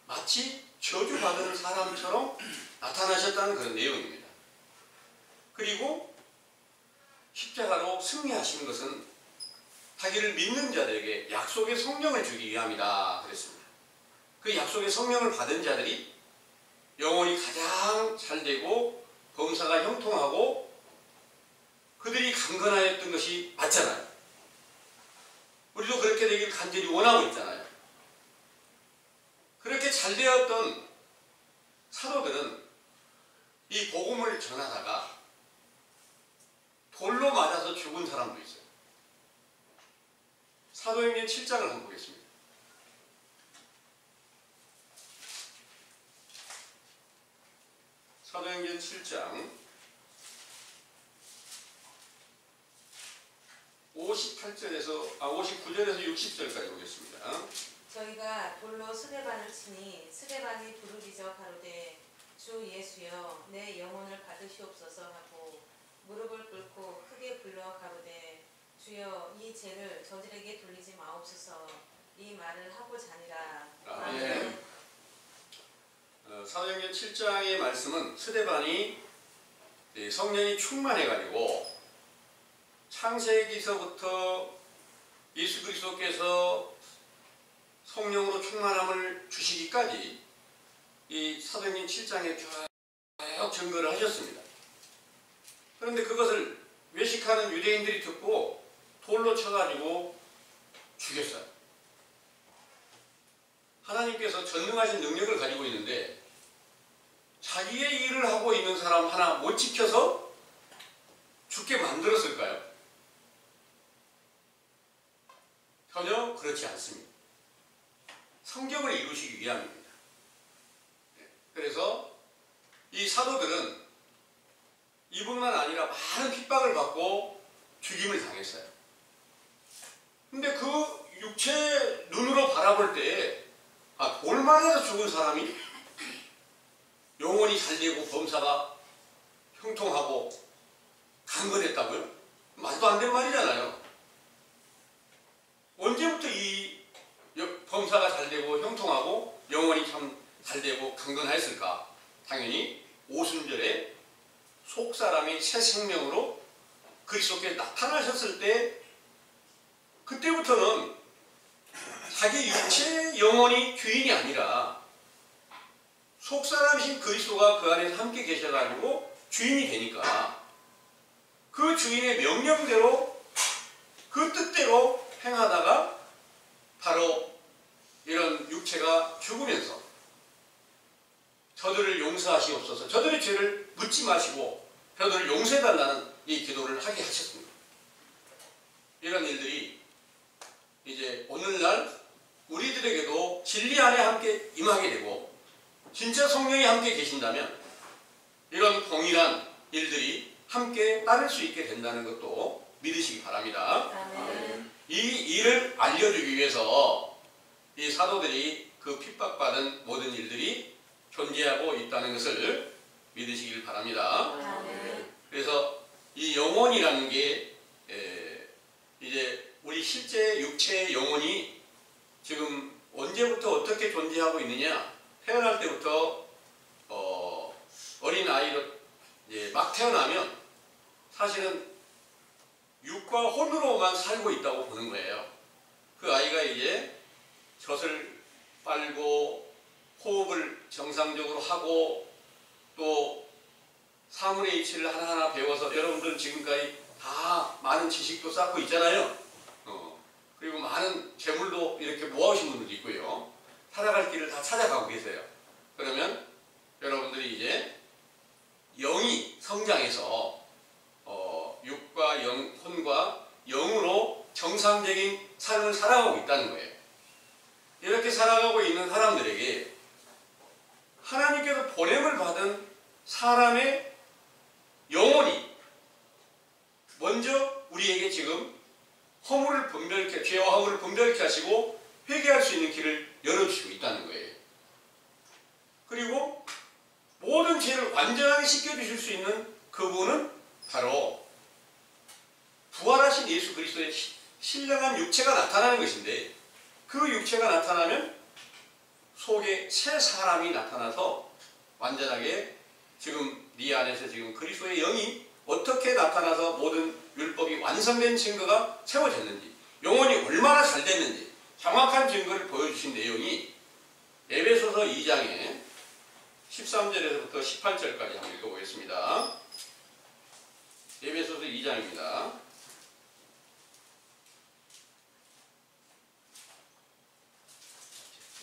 마치 저주받은 사람처럼 나타나셨다는 그런 내용입니다. 그리고 십자가로 승리하신 것은 자기를 믿는 자들에게 약속의 성령을 주기 위함이다 그랬습니다. 그 약속의 성령을 받은 자들이 영혼이 가장 잘되고 범사가 형통하고 그들이 강건하였던 것이 맞잖아요. 우리도 그렇게 되길 간절히 원하고 있잖아요. 그렇게 잘되었던 사도들은 이 복음을 전하다가 돌로 맞아서 죽은 사람도 있어요. 사도행전 7장을 한번 보겠습니다. 사도행전 7장 59절에서 60절까지 보겠습니다. 저희가 돌로 스데반을 치니 스데반이 부르짖어 가로되 주 예수여 내 영혼을 받으시옵소서 하고 무릎을 꿇고 크게 불러 가로되 주여 이 죄를 저들에게 돌리지 마옵소서. 이 말을 하고자 하니라. 아멘. 사도행전 7장의 말씀은 스데반이 성령이 충만해가지고 창세기서부터 예수 그리스도께서 성령으로 충만함을 주시기까지 이 사도행전 7장에 쭉 증거를 하셨습니다. 그런데 그것을 외식하는 유대인들이 듣고 돌로 쳐가지고 죽였어요. 하나님께서 전능하신 능력을 가지고 있는데 자기의 일을 하고 있는 사람 하나 못 지켜서 죽게 만들었을까요? 전혀 그렇지 않습니다. 성경을 이루시기 위함입니다. 그래서 이 사도들은 이뿐만 아니라 많은 핍박을 받고 죽임을 당했어요. 근데 그 육체 눈으로 바라볼 때 돌만에서 죽은 사람이 영혼이 잘되고 범사가 형통하고 강건했다고요? 말도 안 되는 말이잖아요. 언제부터 이 범사가 잘되고 형통하고 영혼이 참 잘되고 강건하였을까? 당연히 오순절에 속사람이 새 생명으로 그리스도께 나타나셨을 때 그때부터는 자기 육체의 영혼이 주인이 아니라 속사람이신 그리스도가 그 안에서 함께 계셔가지고 주인이 되니까 그 주인의 명령대로 그 뜻대로 행하다가 바로 이런 육체가 죽으면서 저들을 용서하시옵소서, 저들의 죄를 묻지 마시고 저들을 용서해달라는 이 기도를 하게 하셨습니다. 이런 일들이 이제 오늘날 우리들에게도 진리 안에 함께 임하게 되고 진짜 성령이 함께 계신다면 이런 동일한 일들이 함께 따를 수 있게 된다는 것도 믿으시기 바랍니다. 아멘. 이 일을 알려주기 위해서 이 사도들이 그 핍박받은 모든 일들이 존재하고 있다는 것을 믿으시길 바랍니다. 아멘. 그래서 이 영혼이라는 게 이제 우리 실제 육체의 영혼이 지금 언제부터 어떻게 존재하고 있느냐? 태어날 때부터 어린 아이로 막 태어나면 사실은 육과 혼으로만 살고 있다고 보는 거예요. 그 아이가 이제 젖을 빨고 호흡을 정상적으로 하고 또 사물의 이치를 하나하나 배워서 여러분들은 지금까지 다 많은 지식도 쌓고 있잖아요. 그리고 많은 재물도 이렇게 모아오신 분들도 있고요. 살아갈 길을 다 찾아가고 계세요. 그러면 여러분들이 이제 영이 성장해서 육과 영, 혼과 영으로 정상적인 삶을 살아가고 있다는 거예요. 이렇게 살아가고 있는 사람들에게 하나님께서 보냄을 받은 사람의 영혼이 먼저 우리에게 지금 허물을 분별케, 죄와 허물을 분별케 하시고 회개할 수 있는 길을 열어주시고 있다는 거예요. 그리고 모든 죄를 완전하게 씻겨주실 수 있는 그분은 바로 부활하신 예수 그리스도의 신령한 육체가 나타나는 것인데, 그 육체가 나타나면 속에 새 사람이 나타나서 완전하게 지금 네 안에서 지금 그리스도의 영이 어떻게 나타나서 모든 율법이 완성된 증거가 세워졌는지, 영혼이 얼마나 잘 됐는지 정확한 증거를 보여주신 내용이 에베소서 2장에 13절에서부터 18절까지 한번 읽어보겠습니다. 에베소서 2장입니다.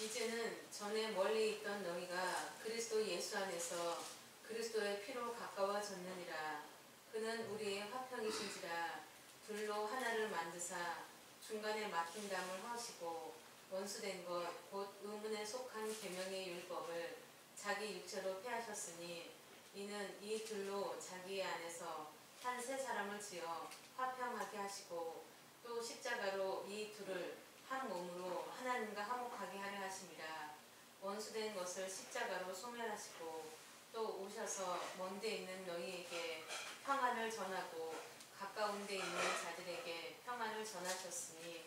이제는 전에 멀리 있던 너희가 그리스도 예수 안에서 그리스도의 피로 가까워졌느니라. 그는 우리의 화평이신지라. 둘로 하나를 만드사 중간에 막힌 담을 허시고 원수된 것 곧 의문에 속한 계명의 율법을 자기 육체로 폐하셨으니, 이는 이 둘로 자기 안에서 한 새 사람을 지어 화평하게 하시고 또 십자가로 이 둘을 한 몸으로 하나님과 화목하게 하려 하심이라. 원수된 것을 십자가로 소멸하시고 또 오셔서 먼 데 있는 너희에게 평안을 전하고 가까운 데 있는 자들에게 평안을 전하셨으니,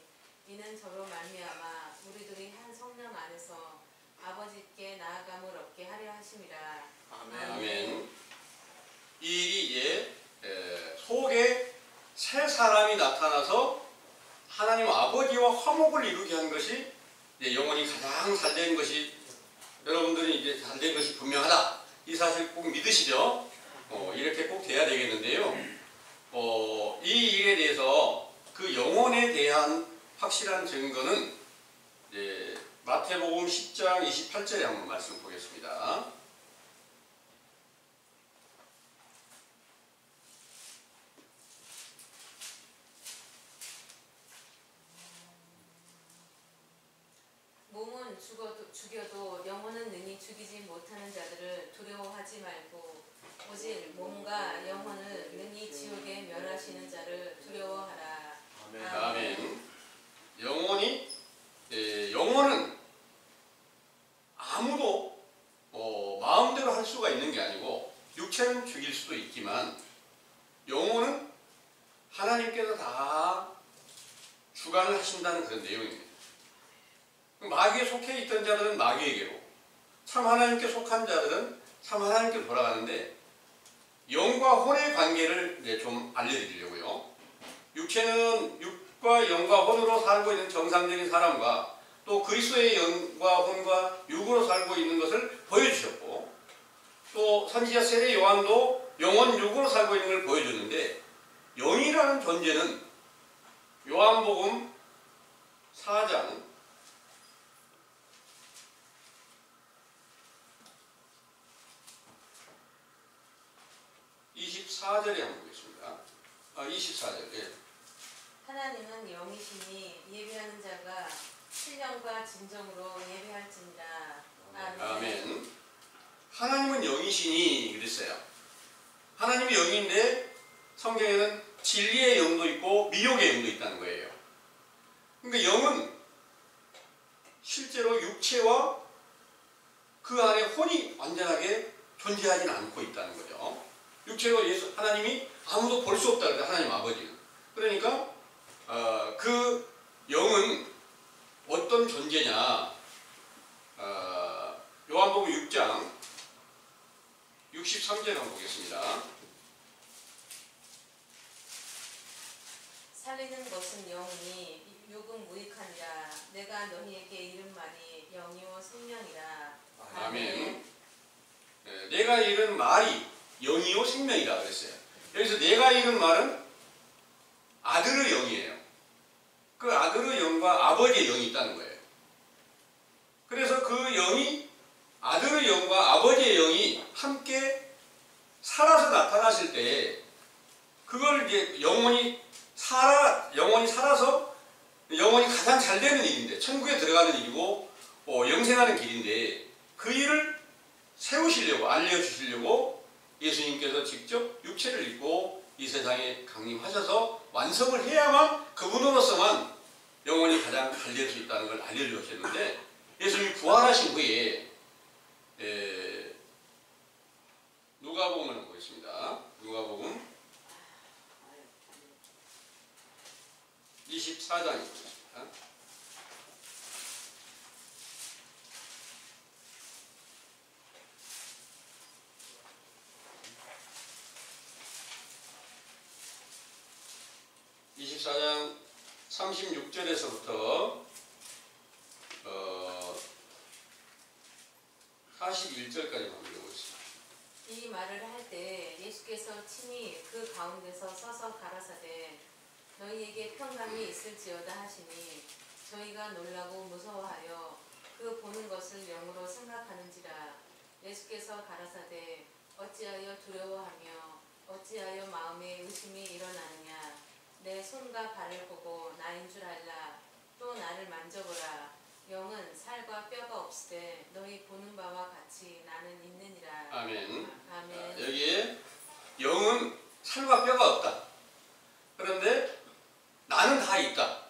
이는 저로 말미암아 우리들이 한 성령 안에서 아버지께 나아감을 얻게 하려 하심이라. 아멘. 이 일이 이제 속에 새 사람이 나타나서 하나님 아버지와 화목을 이루게 한 것이 이제 영혼이 가장 잘된 것이, 여러분들이 이제 잘된 것이 분명하다. 이 사실 꼭 믿으시죠? 이렇게 꼭 돼야 되겠는데요. 이 일에 대해서 그 영혼에 대한 확실한 증거는 이제 마태복음 10장 28절에 한번 말씀 보겠습니다. 몸은 죽여도 영혼은 능히 죽이지 못하는 자들을 두려워하지 말고 오직 몸과 영혼을 능히 지옥에 멸하시는 자를 두려워하라. 아멘. 영혼은 아무도 마음대로 할 수가 있는 게 아니고, 육체는 죽일 수도 있지만 영혼은 하나님께서 다 주관을 하신다는 그런 내용입니다. 마귀에 속해 있던 자들은 마귀에게로, 참 하나님께 속한 자들은 참 하나님께 돌아가는데, 영과 혼의 관계를 이제 좀 알려드리려고요. 육체는 육과 영과 혼으로 살고 있는 정상적인 사람과 또 그리스도의 영과 혼과 육으로 살고 있는 것을 보여주셨고, 또 선지자 세례 요한도 영혼 육으로 살고 있는 걸 보여줬는데, 영이라는 존재는 요한복음 4장 24절에 한번 보겠습니다. 24절. 예. 하나님은 영이시니 예배하는 자가 신령과 진정으로 예배할지니라. 아멘. 하나님은 영이시니 그랬어요. 하나님이 영인데 성경에는 진리의 영도 있고 미혹의 영도 있다는 거예요. 그러니까 영은 실제로 육체와 그 안에 혼이 완전하게 존재하지는 않고 있다는 거죠. 육체로 하나님이 아무도 볼 수 없다 그래요. 하나님 아버지는. 그러니까 그 영은 어떤 존재냐. 요한복음 6장 63절 한번 보겠습니다. 살리는 것은 영이니 육은 무익하니라. 내가 너희에게 이른 말이 영이요 생명이라. 아멘. 네, 내가 이른 말이 영이요 생명이라 그랬어요. 여기서 내가 이른 말은 아들의 영이에요. 그 아들의 영과 아버지의 영이 있다는 거예요. 그래서 그 영이 아들의 영과 아버지의 영이 함께 살아서 나타났을 때 그걸 이제 영원히 살아서 영원히 가장 잘 되는 일인데 천국에 들어가는 일이고 영생하는 길인데 그 일을 세우시려고 알려주시려고 예수님께서 직접 육체를 입고 이 세상에 강림하셔서 완성을 해야만 그분으로서만 영원히 가장 잘 될 수 있다는 걸 알려주셨는데 예수님이 부활하신 후에 누가복음을 한번 보겠습니다. 누가복음 24장입니다. 24장 36절에서부터 41절까지 읽어보겠습니다. 이 말을 할 때 예수께서 친히 그 가운데서 서서 가라사대 너희에게 평강이 있을지어다 하시니 저희가 놀라고 무서워하여 그 보는 것을 영으로 생각하는지라. 예수께서 가라사대 어찌하여 두려워하며 어찌하여 마음에 의심이 일어나느냐. 내 손과 발을 보고 나인 줄 알라. 또 나를 만져보라. 영은 살과 뼈가 없으되 너희 보는 바와 같이 나는 있느니라. 아멘. 아멘. 여기에 영은 살과 뼈가 없다. 그런데 나는 다 있다.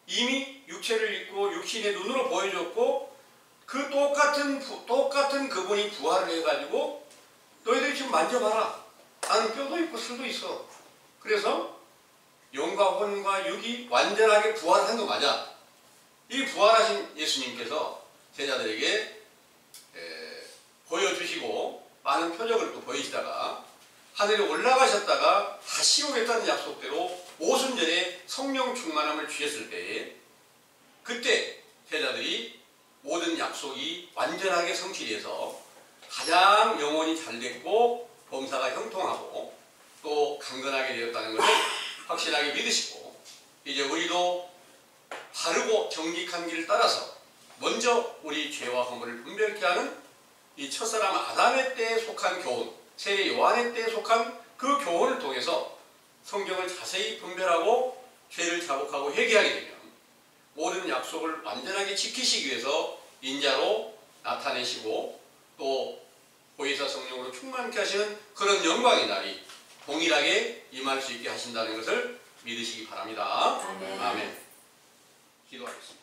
이미 육체를 입고 육신의 눈으로 보여줬고 그 똑같은 그분이 부활을 해가지고 너희들이 지금 만져봐라. 나는 뼈도 있고 살도 있어. 그래서 영과 혼과 육이 완전하게 부활한 거 맞아. 이 부활하신 예수님께서 제자들에게 보여주시고 많은 표적을 또 보이시다가 하늘에 올라가셨다가 다시 오겠다는 약속대로 오순절에 성령 충만함을 주셨을 때에 그때 제자들이 모든 약속이 완전하게 성취돼서 가장 영혼이 잘 됐고 범사가 형통하고 또 강건하게 되었다는 것을 확실하게 믿으시고 이제 우리도 바르고 정직한 길을 따라서 먼저 우리 죄와 허물을 분별케 하는 이 첫사람 아담의 때에 속한 교훈, 세례 요한의 때에 속한 그 교훈을 통해서 성경을 자세히 분별하고 죄를 자복하고 회개하게 되면 모든 약속을 완전하게 지키시기 위해서 인자로 나타내시고 또 보혜사 성령으로 충만케 하시는 그런 영광의 날이 동일하게 임할 수 있게 하신다는 것을 믿으시기 바랍니다. 아멘. 아멘. 기도하겠습니다.